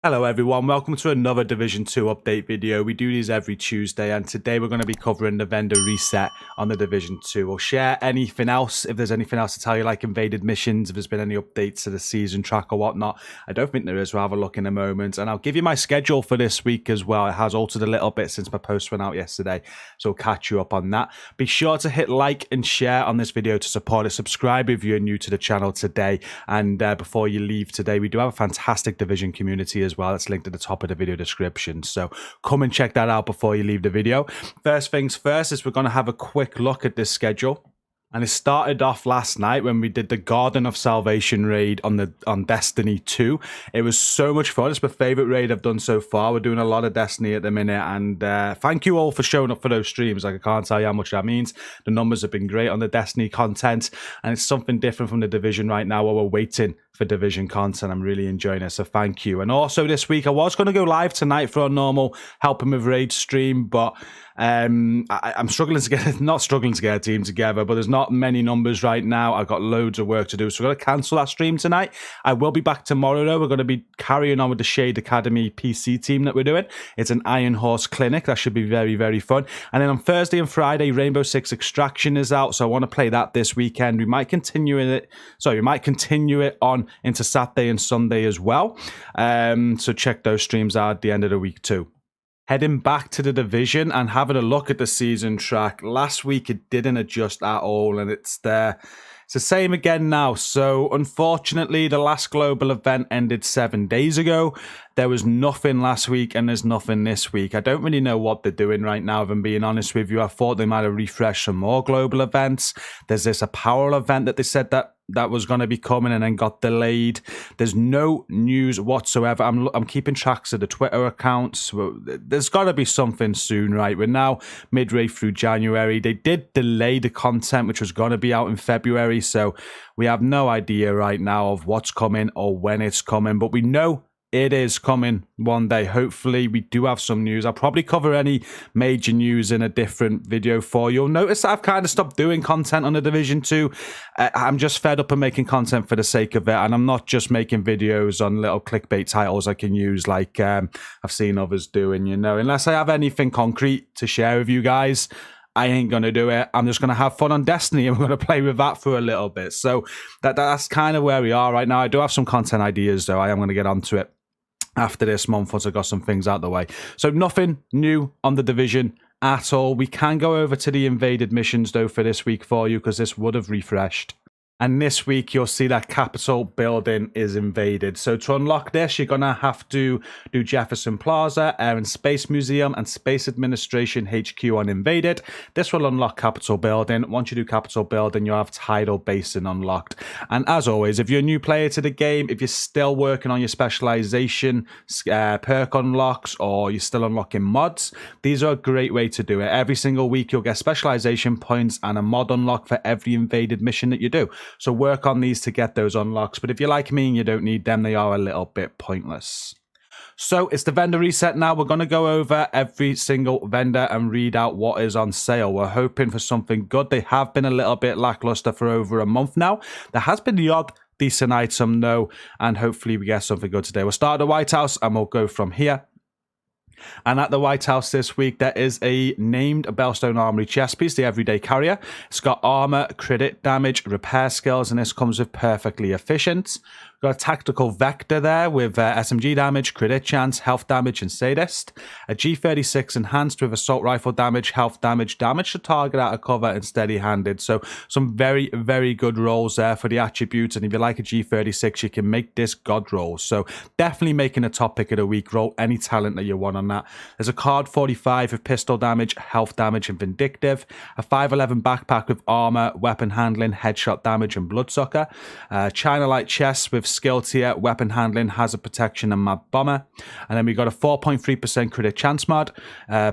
Hello everyone, welcome to another Division 2 update video. We do these every Tuesday and today we're going to be covering the vendor reset on the Division 2. We'll share anything else, if there's anything else to tell you, like invaded missions, if there's been any updates to the season track or whatnot. I don't think there is, we'll have a look in a moment. And I'll give you my schedule for this week as well. It has altered a little bit since my post went out yesterday, so I'll catch you up on that. Be sure to hit like and share on this video to support it. Subscribe if you're new to the channel today. And before you leave today, we do have a fantastic Division community as well. It's linked at the top of the video description, so come and check that out before you leave the video. First things first is we're going to have a quick look at this schedule. And it started off last night when we did the Garden of Salvation raid on Destiny 2. It was so much fun. It's my favorite raid I've done so far. We're doing a lot of Destiny at the minute. And thank you all for showing up for those streams. Like, I can't tell you how much that means. The numbers have been great on the Destiny content. And it's something different from the Division right now while we're waiting for Division content. I'm really enjoying it, so thank you. And also this week I was going to go live tonight for a normal helping with raid stream, but I'm struggling to get a team together, but there's not many numbers right now. I've got loads of work to do, so we're going to cancel that stream tonight. I will be back tomorrow though. We're going to be carrying on with the Shade Academy PC team that we're doing. It's an Iron Horse clinic that should be very, very fun. And then on Thursday and Friday, Rainbow Six Extraction is out, so I want to play that this weekend. We might continue it on into Saturday and Sunday as well. So check those streams out at the end of the week too. Heading back to the Division and having a look at the season track. Last week it didn't adjust at all, and it's there. It's the same again now. So unfortunately, the last global event ended 7 days ago. There was nothing last week and there's nothing this week. I don't really know what they're doing right now, if I'm being honest with you. I thought they might have refreshed some more global events. There's this apparel event that they said that was going to be coming and then got delayed. There's no news whatsoever. I'm keeping tracks of the Twitter accounts. There's got to be something soon, right? We're now midway through January. They did delay the content, which was going to be out in February. So we have no idea right now of what's coming or when it's coming, but we know it is coming one day. Hopefully we do have some news. I'll probably cover any major news in a different video for you. You'll notice that I've kind of stopped doing content on the Division 2. I'm just fed up of making content for the sake of it, and I'm not just making videos on little clickbait titles I can use like I've seen others doing, you know. Unless I have anything concrete to share with you guys, I ain't going to do it. I'm just going to have fun on Destiny and we're going to play with that for a little bit. So that's kind of where we are right now. I do have some content ideas though. I am going to get onto it after this month once I got some things out the way. So nothing new on the Division at all. We can go over to the invaded missions though for this week for you, because this would have refreshed. And this week, you'll see that Capitol building is invaded. So to unlock this, you're going to have to do Jefferson Plaza, Air and Space Museum, and Space Administration HQ on invaded. This will unlock Capitol building. Once you do Capitol building, you'll have Tidal Basin unlocked. And as always, if you're a new player to the game, if you're still working on your specialization perk unlocks, or you're still unlocking mods, these are a great way to do it. Every single week, you'll get specialization points and a mod unlock for every invaded mission that you do. So work on these to get those unlocks. But if you're like me and you don't need them, they are a little bit pointless. So it's the vendor reset now. We're going to go over every single vendor and read out what is on sale. We're hoping for something good. They have been a little bit lackluster for over a month now. There has been the odd decent item though, and hopefully we get something good today. We'll start at the White House and we'll go from here. And at the White House this week, there is a named Bellstone Armory chest piece, the Everyday Carrier. It's got armor, crit damage, repair skills, and this comes with perfectly efficient. We've got a tactical vector there with SMG damage, crit chance, health damage, and sadist. A G36 enhanced with assault rifle damage, health damage, damage to target out of cover, and steady-handed. So some very, very good rolls there for the attributes. And if you like a G36, you can make this god roll. So definitely making a top pick of the week. Roll any talent that you want on that. There's a card 45 with pistol damage, health damage, and vindictive. A 511 backpack with armor, weapon handling, headshot damage, and bloodsucker. China Light chest with skill tier, weapon handling, hazard protection, and mad bomber. And then we got a 4.3% crit chance mod,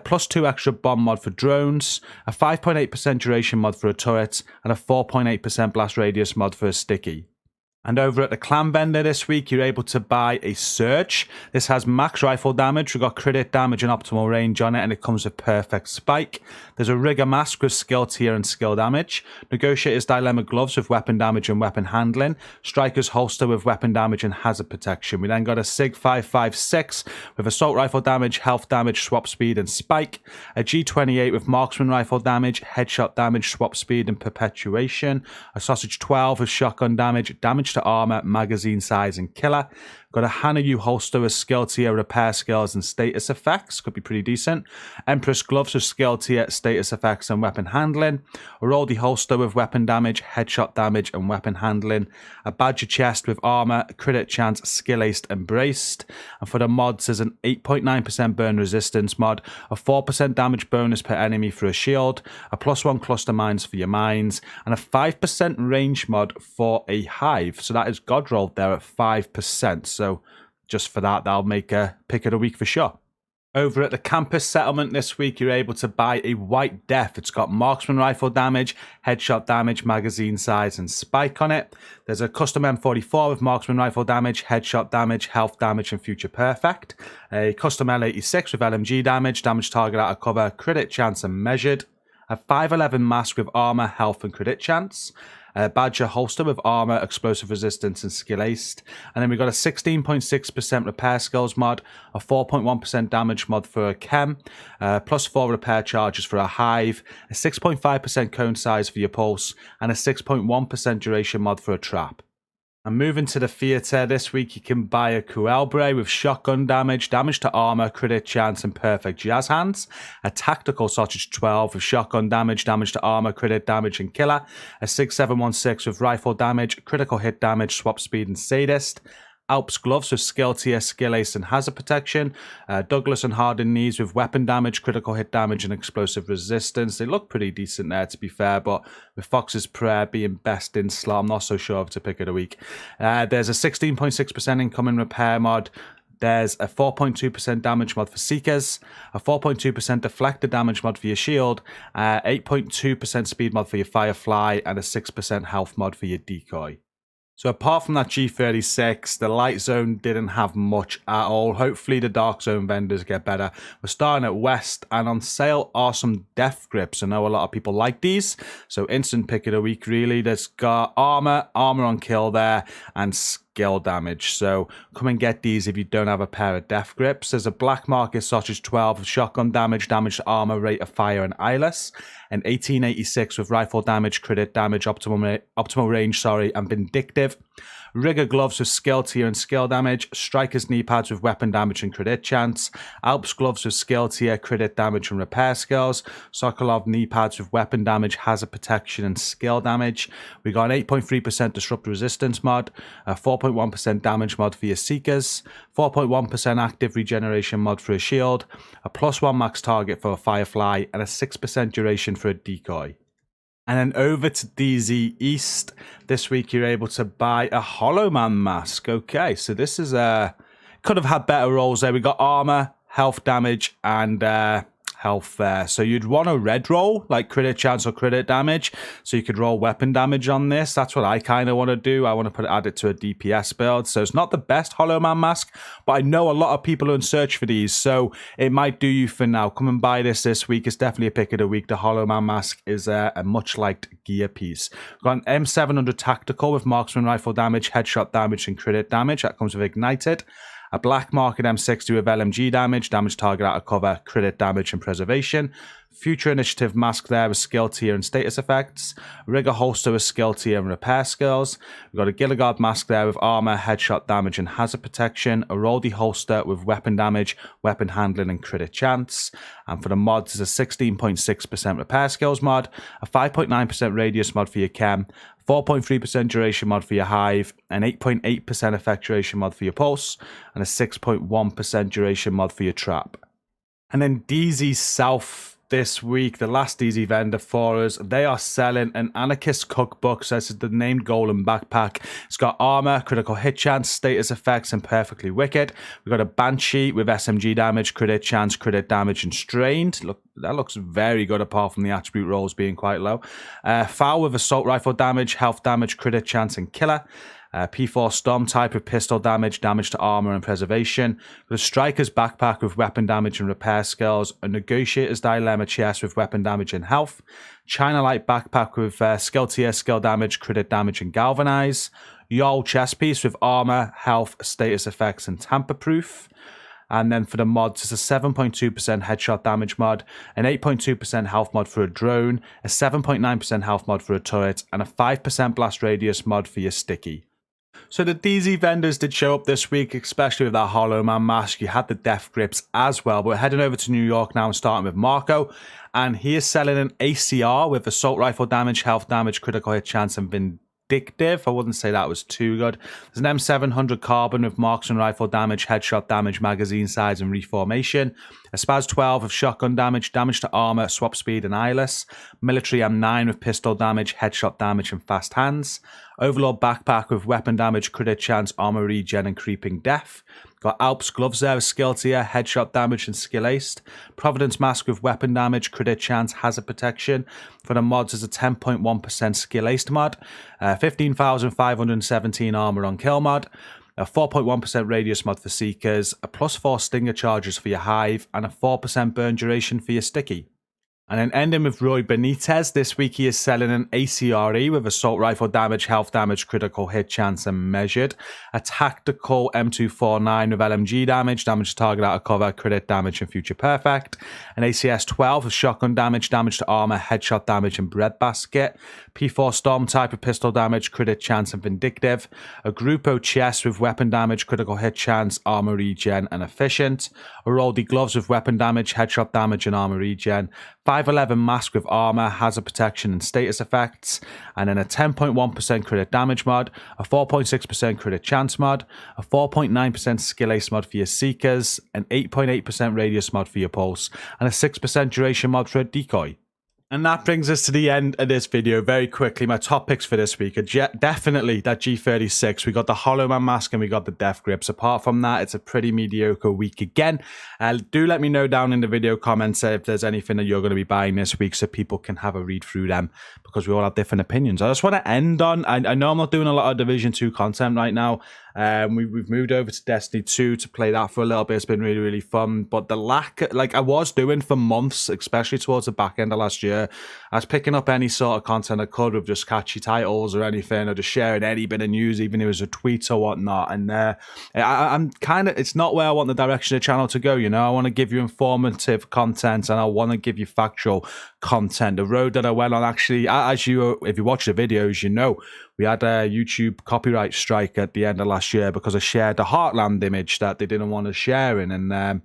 plus 2 extra bomb mod for drones, a 5.8% duration mod for a turret, and a 4.8% blast radius mod for a sticky. And over at the clan vendor this week, you're able to buy a Surge. This has max rifle damage. We've got crit damage and optimal range on it, and it comes with perfect spike. There's a Rigger mask with skill tier and skill damage. Negotiator's dilemma gloves with weapon damage and weapon handling. Striker's holster with weapon damage and hazard protection. We then got a Sig 556 with assault rifle damage, health damage, swap speed, and spike. A G28 with marksman rifle damage, headshot damage, swap speed, and perpetuation. A Sausage 12 with shotgun damage, damage to armor, magazine size, and killer. Got a Hanayu holster with skill tier, repair skills, and status effects. Could be pretty decent. Empress gloves with skill tier, status effects, and weapon handling. A Roldy holster with weapon damage, headshot damage, and weapon handling. A Badger chest with armor, crit chance, skill aced, and braced. And for the mods, there's an 8.9% burn resistance mod, a 4% damage bonus per enemy for a shield, a +1 cluster mines for your mines, and a 5% range mod for a hive. So that is god rolled there at 5%. So just for that, that'll make a pick of the week for sure. Over at the campus settlement this week, you're able to buy a White Death. It's got marksman rifle damage, headshot damage, magazine size, and spike on it. There's a custom M44 with marksman rifle damage, headshot damage, health damage, and future perfect. A custom L86 with LMG damage, damage target out of cover, crit chance, and measured. A 511 mask with armor, health, and crit chance. A Badger holster with armor, explosive resistance, and skill aced. And then we've got a 16.6% repair skills mod, a 4.1% damage mod for a chem, +4 repair charges for a hive, a 6.5% cone size for your pulse, and a 6.1% duration mod for a trap. And moving to the theatre, this week you can buy a Kuelbre with shotgun damage, damage to armor, crit chance, and perfect jazz hands. A tactical Sausage 12 with shotgun damage, damage to armor, crit damage, and killer. A 6716 with rifle damage, critical hit damage, swap speed, and sadist. Alps gloves with skill tier, skill ace, and hazard protection. Douglas and Harden knees with weapon damage, critical hit damage, and explosive resistance. They look pretty decent there, to be fair, but with Fox's Prayer being best in slot, I'm not so sure of to pick of the week. There's a 16.6% incoming repair mod. There's a 4.2% damage mod for Seekers, a 4.2% deflector damage mod for your shield, 8.2% speed mod for your Firefly, and a 6% health mod for your Decoy. So apart from that G36, the light zone didn't have much at all. Hopefully the dark zone vendors get better. We're starting at West, and on sale are some Deathgrips. I know a lot of people like these, so instant pick of the week really. There's got armor on kill there, and skill damage. So come and get these if you don't have a pair of Deathgrips. There's a Black Market Sausage 12 with shotgun damage, damage to armor, rate of fire, and eyeless. An 1886 with rifle damage, crit damage, optimal range, and vindictive. Rigger gloves with skill tier and skill damage. Striker's knee pads with weapon damage and crit chance. Alps gloves with skill tier, crit damage, and repair skills. Sokolov knee pads with weapon damage, hazard protection, and skill damage. We got an 8.3% disrupt resistance mod, a 4.1% damage mod for your Seekers, 4.1% active regeneration mod for a shield, a +1 max target for a Firefly, and a 6% duration for a Decoy. And then over to DZ East, this week you're able to buy a Hollow Man mask. Okay, so this is could have had better rolls there. We got armor, health damage, and health there. So you'd want a red roll, like crit chance or crit damage, so you could roll weapon damage on this. That's what I kind of want to do. I want to add it to a DPS build. So it's not the best Hollow Man mask, but I know a lot of people are in search for these, so it might do you for now. Come and buy this week. It's definitely a pick of the week. The Hollow Man mask is a much liked gear piece. We've got an M700 tactical with marksman rifle damage, headshot damage, and crit damage. That comes with ignited. A Black Market M60 with LMG damage, damage target out of cover, crit damage, and preservation. Future Initiative mask there with skill tier and status effects. Rigger holster with skill tier and repair skills. We've got a Gilligard mask there with armor, headshot damage, and hazard protection. A Roldy holster with weapon damage, weapon handling, and crit chance. And for the mods, there's a 16.6% repair skills mod, a 5.9% radius mod for your chem, 4.3% duration mod for your hive, an 8.8% effect duration mod for your pulse, and a 6.1% duration mod for your trap. And then DZ South this week, the last DZ vendor for us, they are selling an Anarchist Cookbook. So this is the named golem backpack. It's got armor, critical hit chance, status effects, and perfectly wicked. We've got a Banshee with SMG damage, crit chance, crit damage, and strained. Look, that looks very good apart from the attribute rolls being quite low. Foul with assault rifle damage, health damage, crit chance, and killer. P4 Storm type with pistol damage, damage to armor and preservation. The Striker's Backpack with weapon damage and repair skills. A Negotiator's Dilemma chest with weapon damage and health. China Light Backpack with skill tier, skill damage, crit damage and galvanize. Yol chest piece with armor, health, status effects and tamper proof. And then for the mods, it's a 7.2% headshot damage mod, an 8.2% health mod for a drone, a 7.9% health mod for a turret, and a 5% blast radius mod for your sticky. So the DZ vendors did show up this week, especially with that Hollow Man mask. You had the Deathgrips as well. But we're heading over to New York now and starting with Marco. And he is selling an ACR with assault rifle damage, health damage, critical hit chance, and vindictive. I wouldn't say that was too good. There's an M700 carbon with marksman rifle damage, headshot damage, magazine size, and reformation. A Spaz 12 of shotgun damage, damage to armor, swap speed, and eyeless. Military M9 with pistol damage, headshot damage, and fast hands. Overlord backpack with weapon damage, crit chance, armor regen, and creeping death. Got Alps gloves there with skill tier, headshot damage, and skill aced. Providence mask with weapon damage, crit chance, hazard protection. For the mods, is a 10.1% skill aced mod. 15,517 armor on kill mod. A 4.1% radius mod for Seekers, a +4 stinger charges for your Hive, and a 4% burn duration for your Sticky. And then ending with Roy Benitez, this week he is selling an ACRE with assault rifle damage, health damage, critical hit chance, and measured. A tactical M249 with LMG damage, damage to target out of cover, crit damage, and future perfect. An ACS 12 with shotgun damage, damage to armor, headshot damage, and breadbasket. P4 Storm type with pistol damage, crit chance, and vindictive. A Grupo chest with weapon damage, critical hit chance, armor regen, and efficient. A Roldy gloves with weapon damage, headshot damage, and armor regen. 511 mask with armor, hazard protection, and status effects, and then a 10.1% crit damage mod, a 4.6% crit chance mod, a 4.9% skill ace mod for your Seekers, an 8.8% radius mod for your Pulse, and a 6% duration mod for a decoy. And that brings us to the end of this video very quickly. My top picks for this week are definitely that G36. We got the Hollow Man mask and we got the Deathgrips. Apart from that, it's a pretty mediocre week again. Do let me know down in the video comments if there's anything that you're going to be buying this week so people can have a read through them, because we all have different opinions. I just want to end on, I know I'm not doing a lot of Division 2 content right now. We've moved over to Destiny 2 to play that for a little bit. It's been really, really fun. But the lack, like I was doing for months, especially towards the back end of last year, I was picking up any sort of content I could with just catchy titles or anything, or just sharing any bit of news, even if it was a tweet or whatnot. And I'm kind of, it's not where I want the direction of the channel to go. You know, I want to give you informative content and I want to give you factual content. The road that I went on, actually, as you, if you watch the videos, you know, we had a YouTube copyright strike at the end of last year because I shared the Heartland image that they didn't want us sharing. And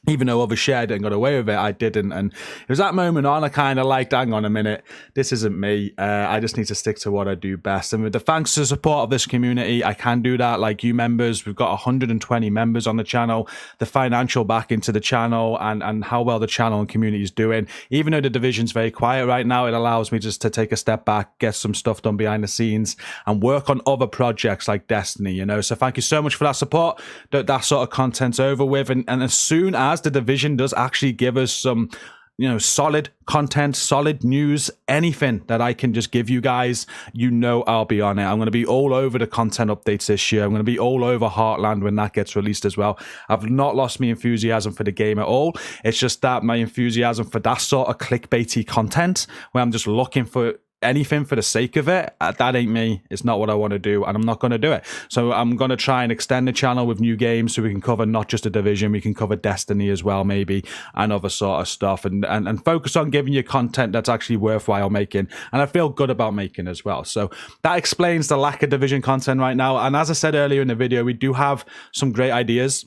even though others shared it and got away with it, I didn't. And it was that moment on, I kind of liked, hang on a minute, this isn't me. I just need to stick to what I do best. And with the thanks to the support of this community, I can do that. Like you members, we've got 120 members on the channel, the financial back into the channel and how well the channel and community is doing. Even though the division's very quiet right now, it allows me just to take a step back, get some stuff done behind the scenes and work on other projects like Destiny, you know. So thank you so much for that support. That sort of content's over with. And as soon as the division does actually give us some, you know, solid content, solid news, anything that I can just give you guys, you know, I'll be on it. I'm going to be all over the content updates this year. I'm going to be all over Heartland when that gets released as well. I've not lost my enthusiasm for the game at all. It's just that my enthusiasm for that sort of clickbaity content where I'm just looking for anything for the sake of it, that ain't me. It's not what I want to do, and I'm not going to do it. So I'm going to try and extend the channel with new games so we can cover not just a division, we can cover Destiny as well, maybe, and other sort of stuff, and focus on giving you content that's actually worthwhile making, and I feel good about making as well. So that explains the lack of division content right now. And as I said earlier in the video, we do have some great ideas.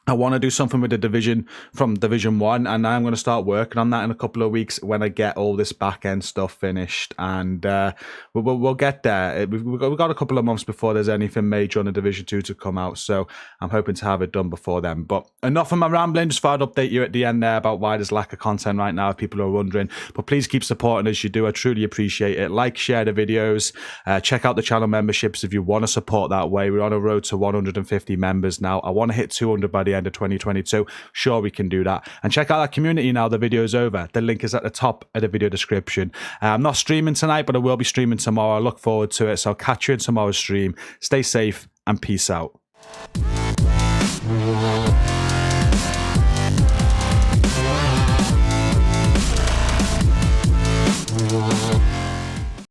I want to do something with the division from Division 1, and I'm going to start working on that in a couple of weeks when I get all this back-end stuff finished, and we'll get there. We've got a couple of months before there's anything major on the Division 2 to come out, so I'm hoping to have it done before then. But enough of my rambling, just thought I'd update you at the end there about why there's lack of content right now, if people are wondering. But please keep supporting us, you do, I truly appreciate it. Like, share the videos, check out the channel memberships if you want to support that way. We're on a road to 150 members now. I want to hit 200 by the the end of 2022. Sure, we can do that. And check out that community now. The video's over. The link is at the top of the video description. I'm not streaming tonight, but I will be streaming tomorrow. I look forward to it. So I'll catch you in tomorrow's stream. Stay safe and peace out.